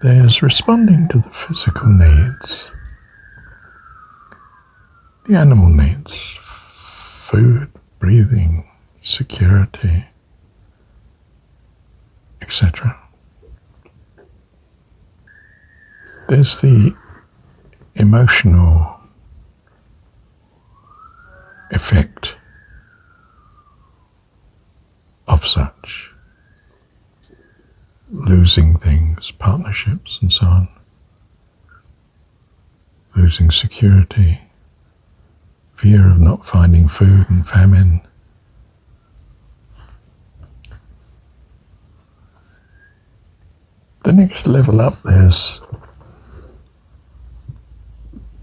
There's responding to the physical needs, the animal needs, food, breathing, security, etc. There's the emotional effect of such. Losing things, partnerships and so on. Losing security, fear of not finding food and famine. The next level up, there's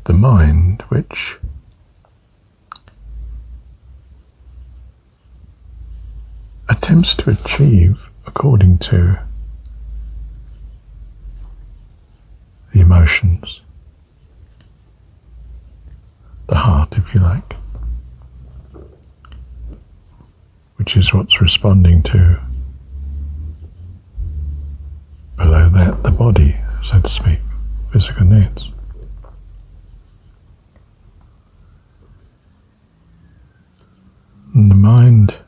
the mind, which attempts to achieve according to the emotions, the heart, if you like, which is what's responding to, below that, the body, so to speak, physical needs. And the mind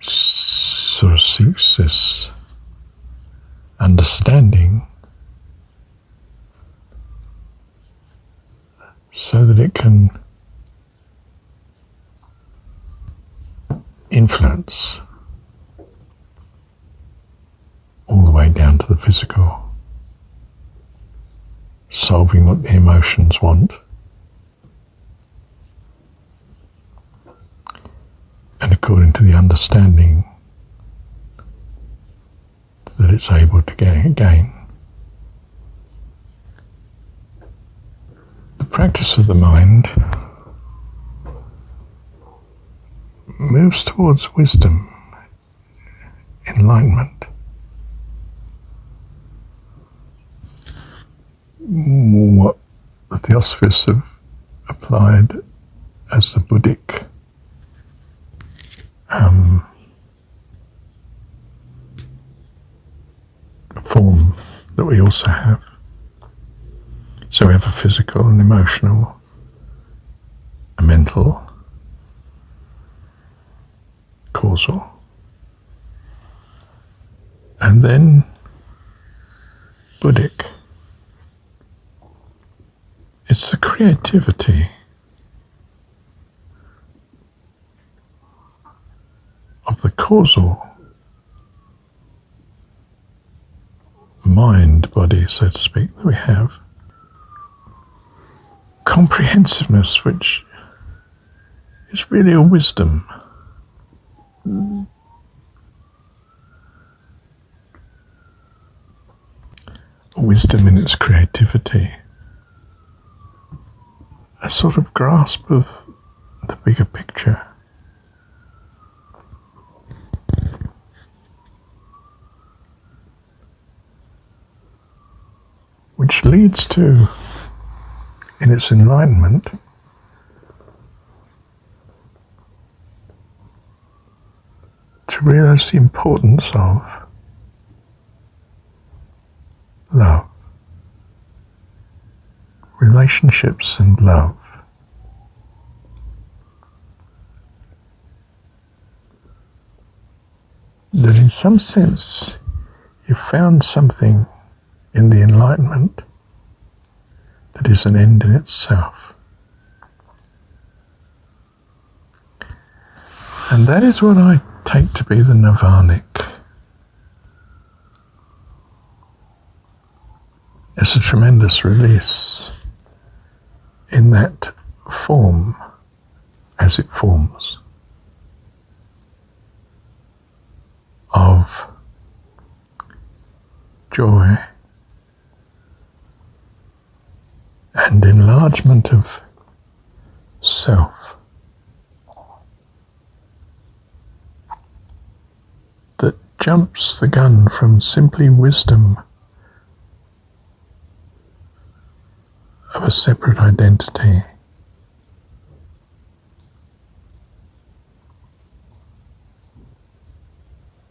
sort of seeks this understanding so that it can influence all the way down to the physical, solving what the emotions want, and according to the understanding that it's able to gain. The practice of the mind moves towards wisdom, enlightenment. What the Theosophists have applied as the Buddhic form that we also have. So we have a physical and emotional, a mental, causal, and then Buddhic. It's the creativity of the causal mind, body, so to speak, that we have. Comprehensiveness, which is really a wisdom. A wisdom in its creativity. A sort of grasp of the bigger picture. Which leads to, in its enlightenment, to realize the importance of love, relationships and love. That in some sense you found something in the enlightenment that is an end in itself. And that is what I take to be the nirvanic. It's a tremendous release in that form as it forms of joy and enlargement of self that jumps the gun from simply wisdom of a separate identity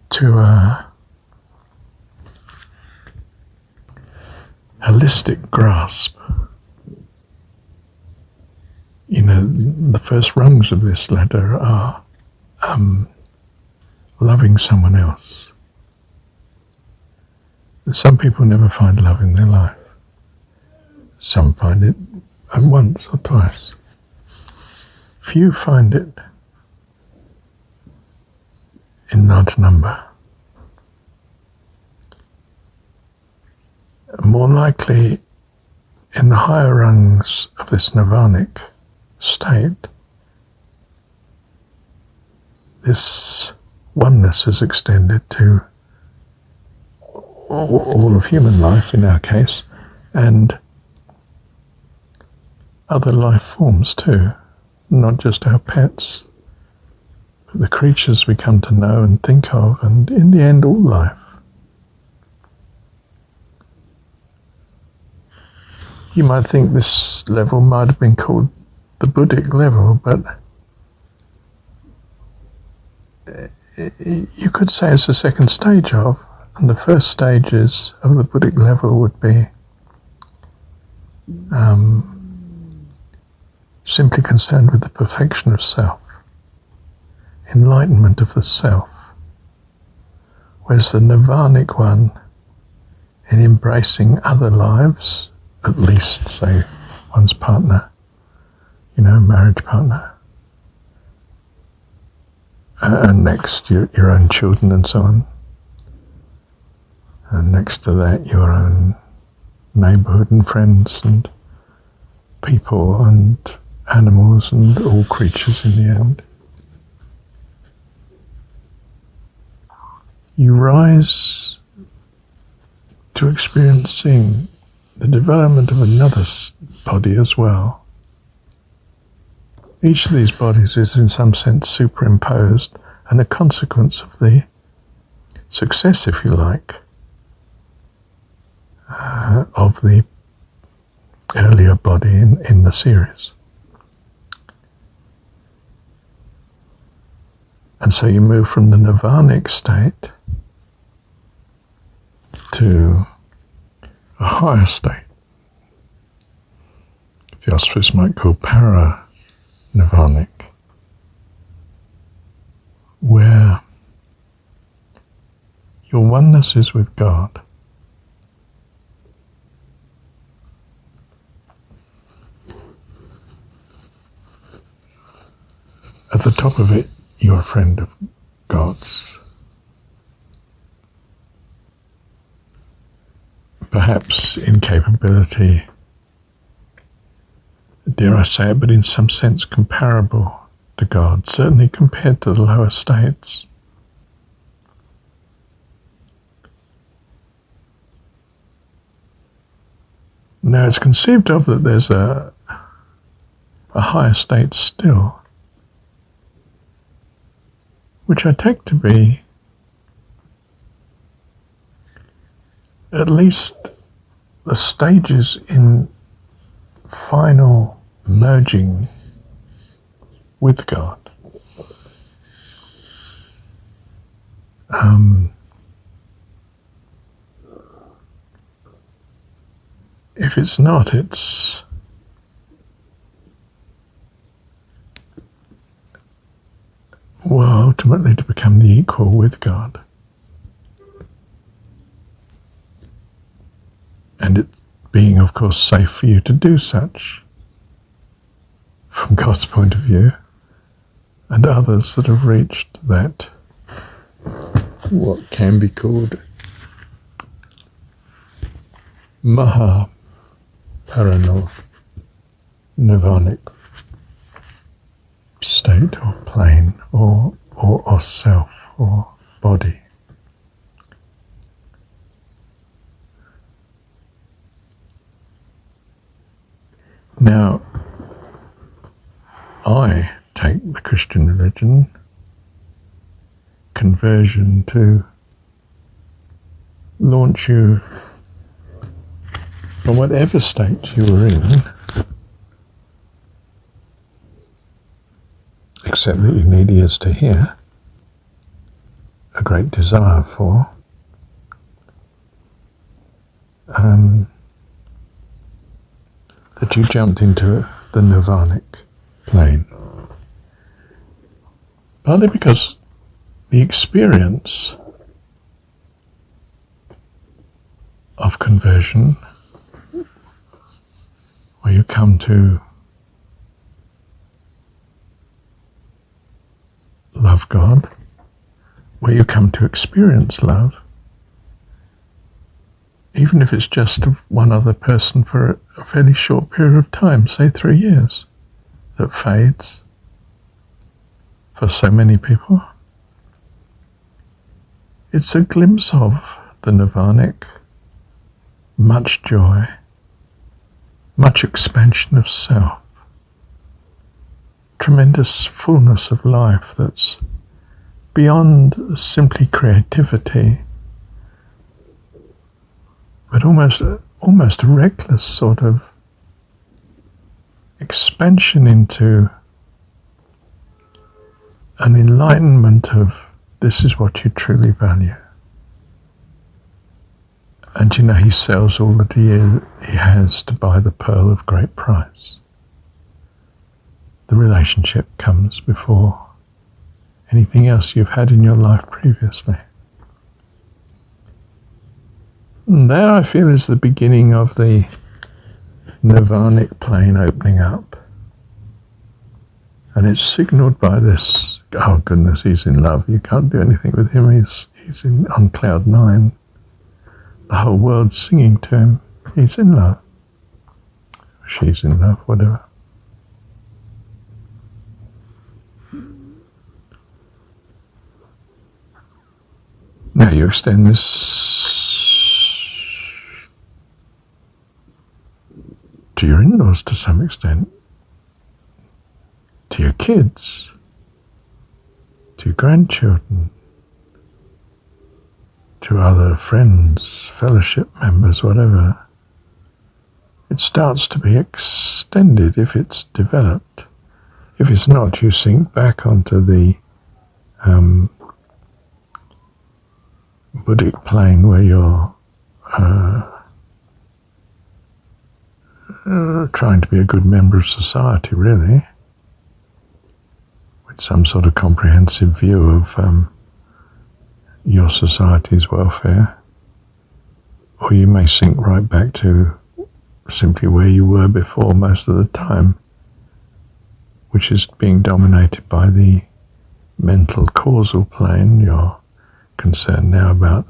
to a holistic grasp. You know, the first rungs of this ladder are loving someone else. Some people never find love in their life. Some find it once or twice. Few find it in large number. More likely, in the higher rungs of this nirvanic state, this oneness is extended to all of human life, in our case, and other life forms too, not just our pets, but the creatures we come to know and think of, and in the end, all life. You might think this level might have been called the Buddhic level, but you could say it's the second stage of, and the first stages of the Buddhic level would be simply concerned with the perfection of self, enlightenment of the self, whereas the nirvanic one, in embracing other lives, at least, say, one's partner, marriage partner, and next your own children and so on, and next to that your own neighbourhood and friends and people and animals and all creatures in the end. You rise to experiencing the development of another body as well. Each of these bodies is in some sense superimposed and a consequence of the success, if you like, of the earlier body in the series. And so you move from the nirvanic state to a higher state. Theosophists might call paranrrvaanic, where your oneness is with God. At the top of it, you're a friend of God's. Perhaps in capability, dare I say it, but in some sense comparable to God, certainly compared to the lower states. Now it's conceived of that there's a higher state still, which I take to be at least the stages in final merging with God. If it's not, it's ultimately to become the equal with God. And it being, of course, safe for you to do such from God's point of view, and others that have reached that, what can be called paranrrvaanic state or plane or self or body. Now, I take the Christian religion, conversion, to launch you from whatever state you were in, except that you need ears to hear, a great desire for, that you jumped into the nirvanic plane. Partly because the experience of conversion, where you come to love God, where you come to experience love, even if it's just one other person for a fairly short period of time, say 3 years, that fades for so many people. It's a glimpse of the nirvanic, much joy, much expansion of self, tremendous fullness of life that's beyond simply creativity, but almost a reckless sort of expansion into an enlightenment of this is what you truly value. And you know, he sells all that he has to buy the pearl of great price. The relationship comes before anything else you've had in your life previously. And that, I feel, is the beginning of the nirvanic plane opening up. And it's signalled by this, oh goodness, he's in love. You can't do anything with him. He's on cloud 9. The whole world's singing to him. He's in love. She's in love, whatever. Now you extend this to your in-laws to some extent, to your kids, to your grandchildren, to other friends, fellowship members, whatever. It starts to be extended if it's developed. If it's not, you sink back onto the Buddhic plane where you're trying to be a good member of society, really, with some sort of comprehensive view of your society's welfare. Or you may sink right back to simply where you were before most of the time, which is being dominated by the mental causal plane. You're concerned now about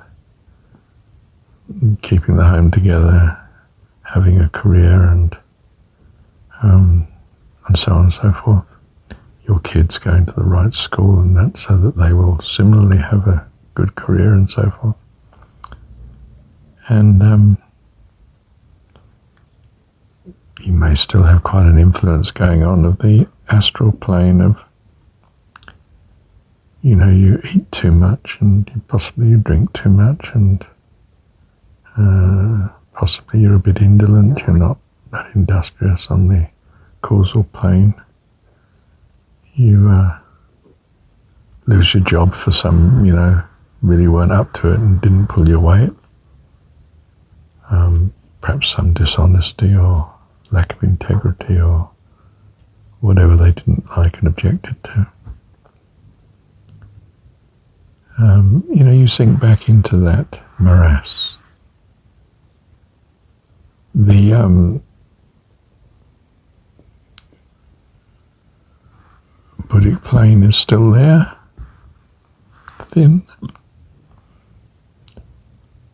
keeping the home together, having a career, and so on and so forth. Your kids going to the right school, and that so that they will similarly have a good career and so forth. And you may still have quite an influence going on of the astral plane of, you know, you eat too much and possibly you drink too much, and possibly you're a bit indolent, you're not that industrious on the causal plane. You lose your job for some, you know, really weren't up to it and didn't pull your weight. Perhaps some dishonesty or lack of integrity or whatever they didn't like and objected to. You know, you sink back into that morass. The Buddhic plane is still there, thin.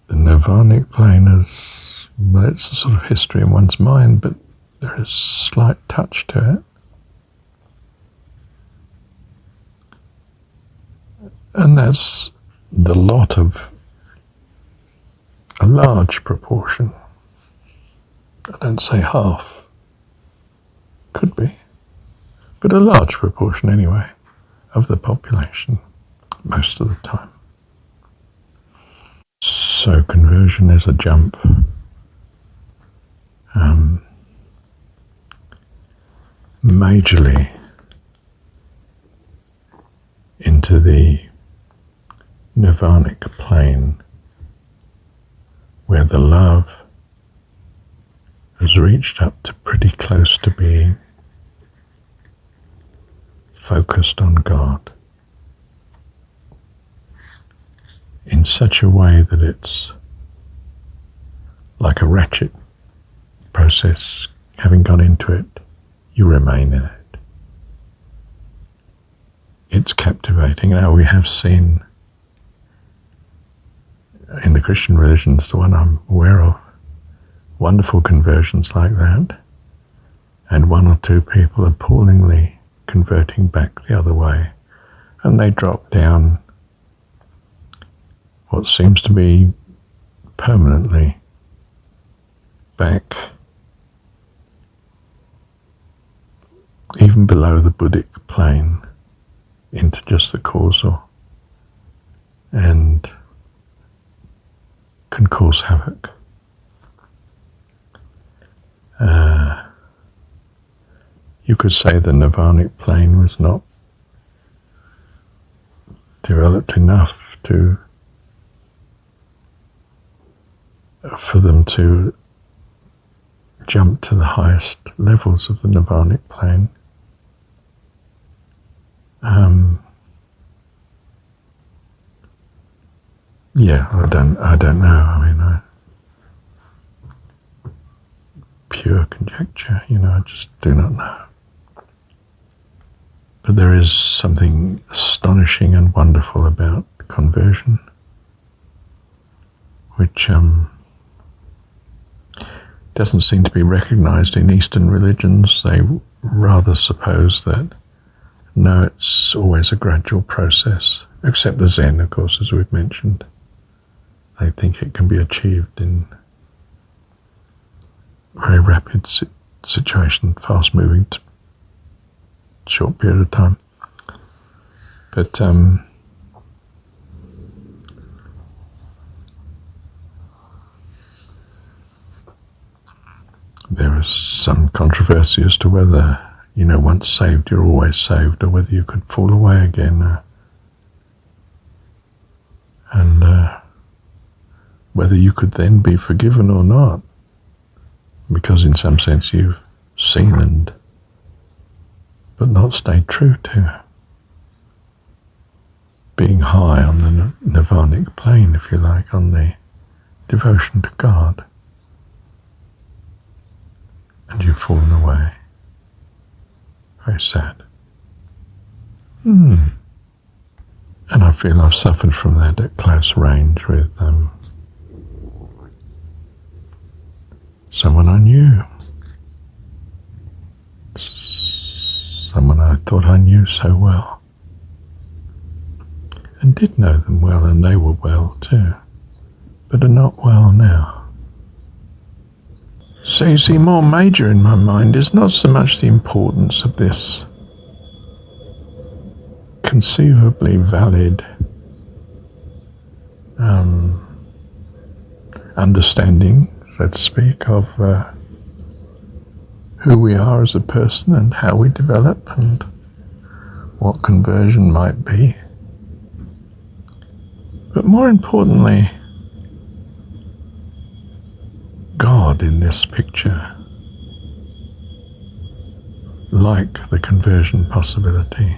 The nirvanic plane is, well, it's a sort of history in one's mind, but there is slight touch to it. And that's the lot of a large proportion. I don't say half, could be, but a large proportion anyway of the population most of the time. So conversion is a jump. Majorly into the nirvanic plane, where the love has reached up to pretty close to being focused on God in such a way that it's like a ratchet process. Having gone into it, you remain in it. It's captivating. Now, we have seen in the Christian religions, the one I'm aware of, wonderful conversions like that, and one or two people appallingly converting back the other way, and they drop down what seems to be permanently back even below the Buddhic plane into just the causal, and can cause havoc. You could say the nirvanic plane was not developed enough for them to jump to the highest levels of the nirvanic plane. I don't know. I mean, pure conjecture, I just do not know. But there is something astonishing and wonderful about conversion, which doesn't seem to be recognized in Eastern religions. They rather suppose that, no, it's always a gradual process, except the Zen, of course, as we've mentioned. They think it can be achieved in very rapid situation, fast-moving, short period of time. But there is some controversy as to whether, once saved, you're always saved, or whether you could fall away again, and whether you could then be forgiven or not, because in some sense you've seen but not stayed true to being high on the nirvanic plane, if you like, on the devotion to God, and you've fallen away. Very sad. And I feel I've suffered from that at close range with someone I knew. Someone I thought I knew so well, and did know them well, and they were well too, but are not well now. So you see, more major in my mind is not so much the importance of this conceivably valid understanding, so to speak, of who we are as a person and how we develop and what conversion might be. But more importantly, God in this picture, like the conversion possibility.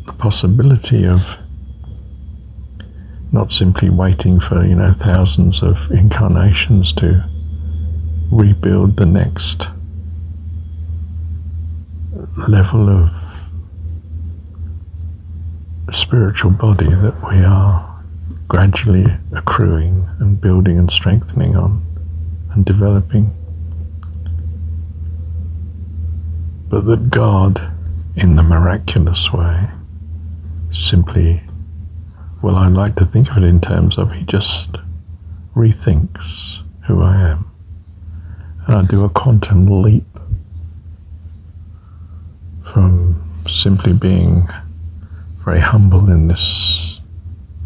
The possibility of not simply waiting for, thousands of incarnations to rebuild the next level of spiritual body that we are gradually accruing and building and strengthening on and developing, but that God, in the miraculous way, simply, well, I like to think of it in terms of He just rethinks who I am. And I do a quantum leap from simply being very humble in this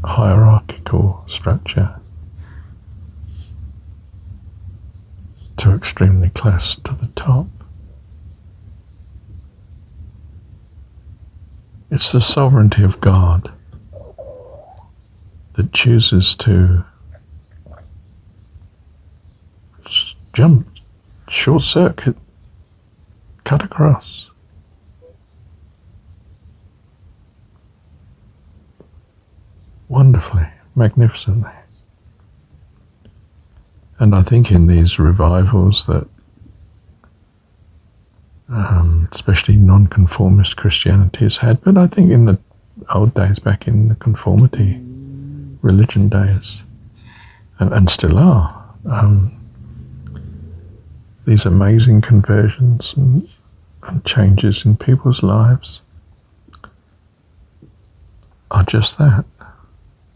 hierarchical structure to extremely close to the top. It's the sovereignty of God that chooses to short circuit, cut across. Wonderfully, magnificently. And I think in these revivals that especially non-conformist Christianity has had, but I think in the old days, back in the conformity religion days, and still are, these amazing conversions and changes in people's lives are just that,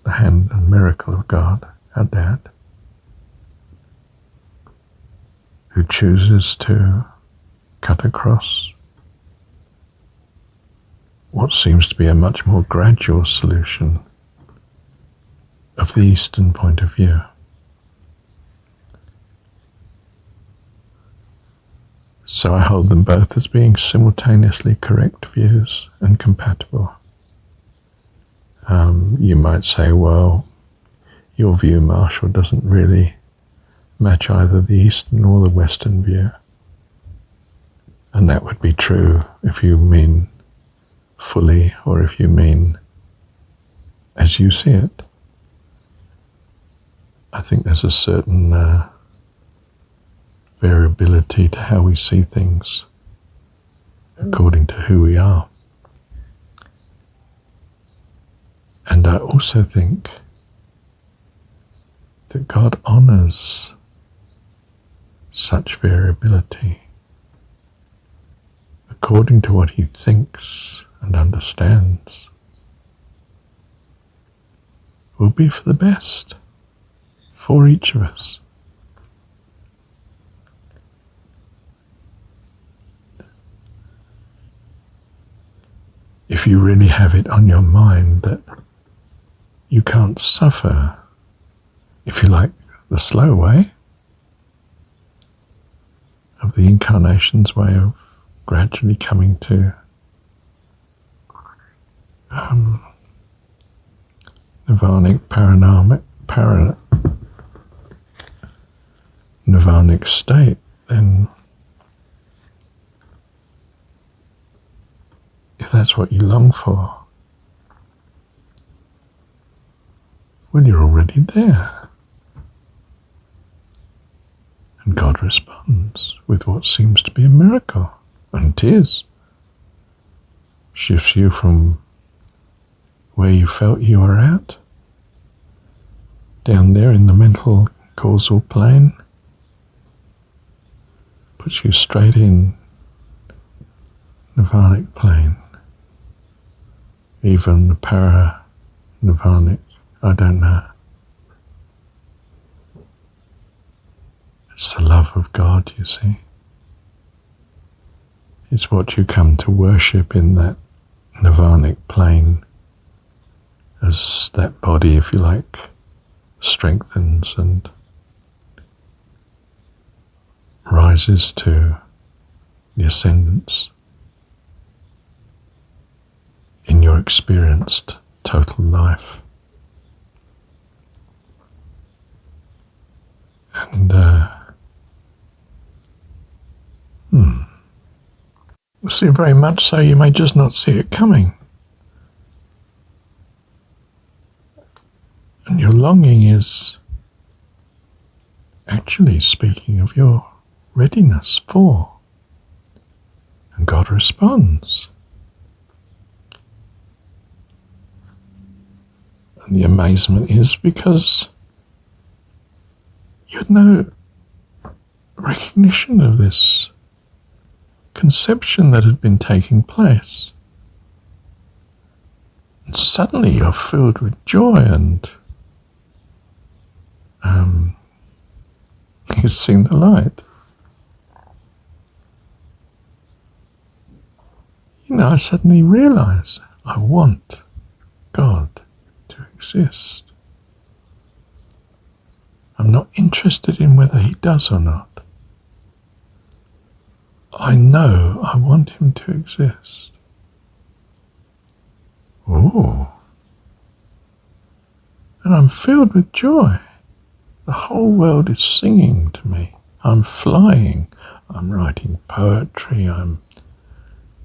the hand and miracle of God, our Dad, who chooses to cut across what seems to be a much more gradual solution of the Eastern point of view. So I hold them both as being simultaneously correct views and compatible. You might say, well, your view, Marshall, doesn't really match either the Eastern or the Western view. And that would be true if you mean fully, or if you mean as you see it. I think there's a certain variability to how we see things according to who we are. And I also think that God honors such variability according to what he thinks and understands will be for the best for each of us. If you really have it on your mind that you can't suffer, if you like, the slow way of the incarnation's way of gradually coming to nirvanic, nirvanic state, then if that's what you long for, well, you're already there. And God responds with what seems to be a miracle, and it is. Shifts you from where you felt you were at, down there in the mental causal plane, puts you straight in nirvanic plane, even the paranrrvaanic, I don't know. It's the love of God, you see. It's what you come to worship in that nirvanic plane, as that body, if you like, strengthens and rises to the ascendance in your experienced total life. And see, very much so, you may just not see it coming. And your longing is actually speaking of your readiness for. And God responds. And the amazement is because you had no recognition of this conception that had been taking place. And suddenly you're filled with joy and you've seen the light. I suddenly realize I want God to exist. I'm not interested in whether he does or not. I know I want him to exist. Oh. And I'm filled with joy. The whole world is singing to me. I'm flying. I'm writing poetry, I'm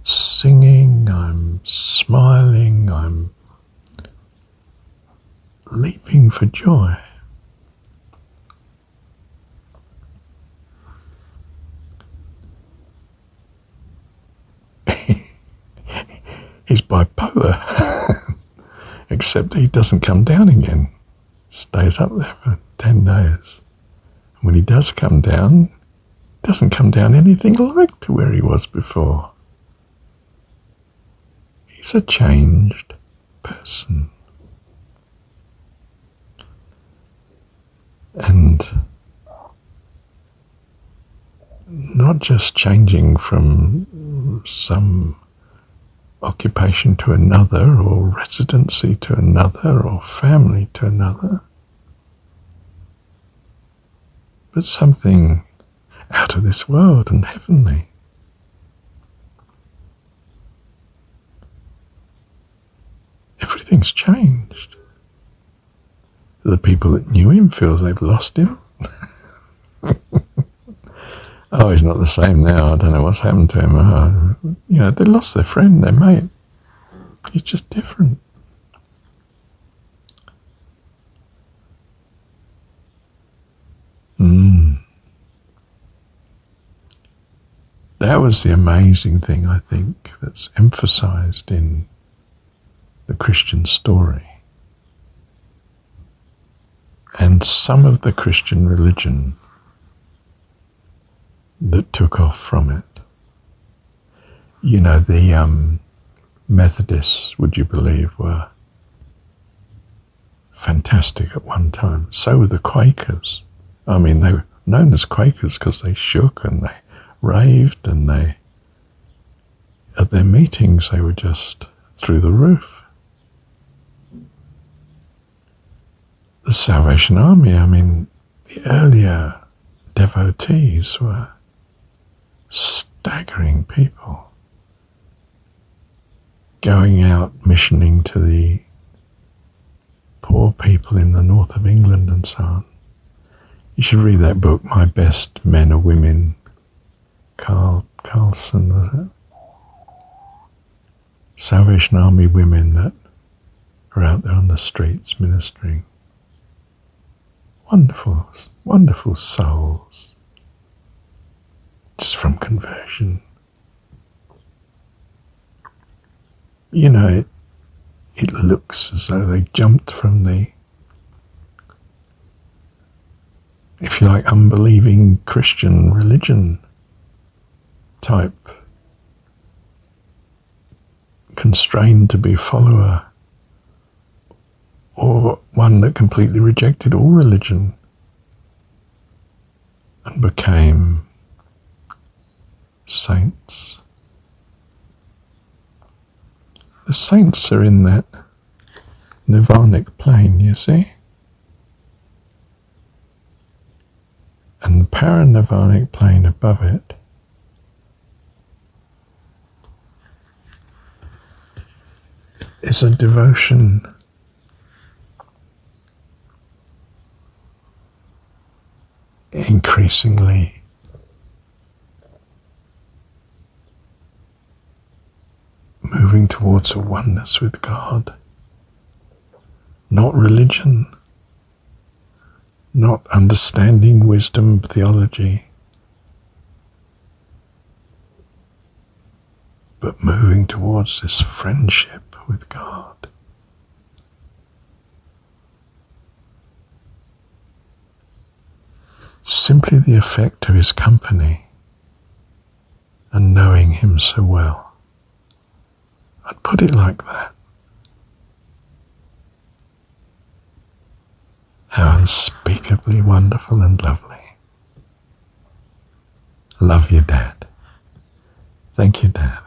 singing, I'm smiling, I'm leaping for joy. He's bipolar, except he doesn't come down again. Stays up there for 10 days. And when he does come down, he doesn't come down anything like to where he was before. He's a changed person. And not just changing from some occupation to another, or residency to another, or family to another, but something out of this world and heavenly. Everything's changed. The people that knew him feels they've lost him. Oh, he's not the same now. I don't know what's happened to him. They lost their friend, their mate. He's just different. That was the amazing thing, I think, that's emphasized in the Christian story. And some of the Christian religion that took off from it. The Methodists, would you believe, were fantastic at one time. So were the Quakers. I mean, they were known as Quakers because they shook and they raved, and at their meetings they were just through the roof. The Salvation Army, the earlier devotees were staggering people, going out missioning to the poor people in the north of England and so on. You should read that book, My Best Men or Women, Carlson, was it? Salvation Army women that are out there on the streets ministering. Wonderful, wonderful souls, just from conversion. It looks as though they jumped from the, if you like, unbelieving Christian religion type, constrained to be a follower, or one that completely rejected all religion and became saints. The saints are in that nirvanic plane, you see? And the paranrrvaanic plane above it is a devotion increasingly moving towards a oneness with God, not religion, not understanding wisdom, theology, but moving towards this friendship with God. Simply the effect of his company and knowing him so well. I'd put it like that. How unspeakably wonderful and lovely. Love you, Dad. Thank you, Dad.